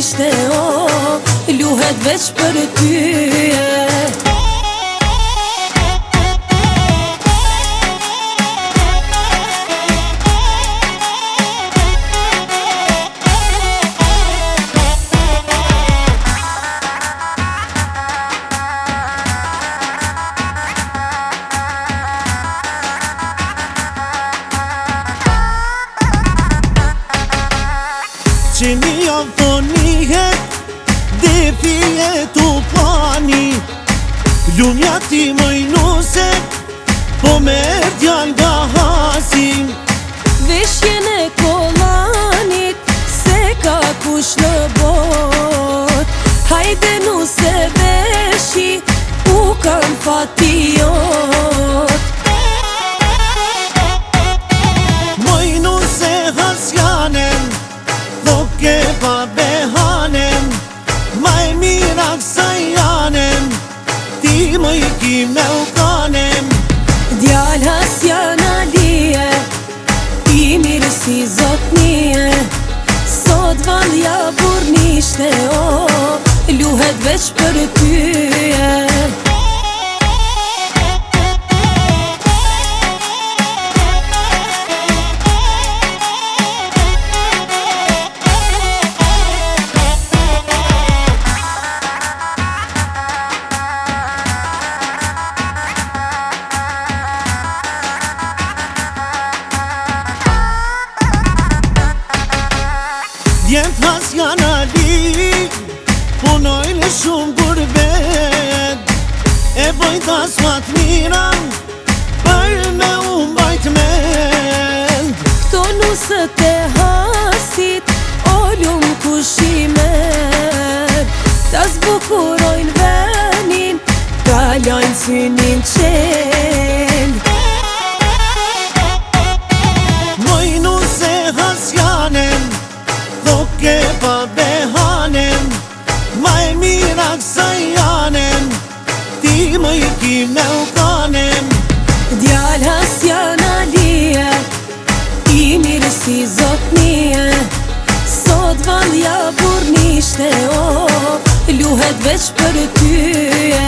ishte luhet veç për tyje. Që një avonihet dhe fije tu pani, lunja ti mëjnuse po me djall nga hasin. Veshjen e kolanit se ka kush në bot, hajde nuse veshi u kan fatijot. Mëjnuse hasjanen ke pa behanem, maj mira kësa janem, ti më i kim me ukanem. Djall hasjan alije, i mirë si zotnije, sot valja burnishte luhet veç për tyje. Djemt hasjan ali, punojnë shumë gurbet, e bojt asfat mira, për me umbajt mend. Këto nusët e hasit, o lumë kushimer, ta zbukurojnë venin, kalojnë synin qend. Mojnuse hasjanen, ke pa behanem, maj mira kësa janem, ti më i kim me ukanem. Djall hasjan alije, i mirë si zotnije, sot valja burnishte luhet veç për tyje.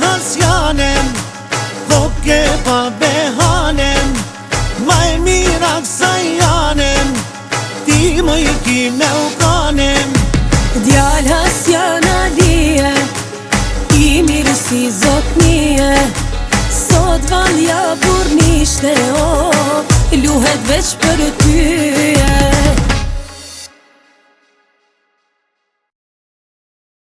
Hasjanem, ke pa behanem, maj mira kësa janem, ti më i kim me ukanem. Djall hasjan alije, i mirë si zotnije, sot valja burnishte luhet veç për ty.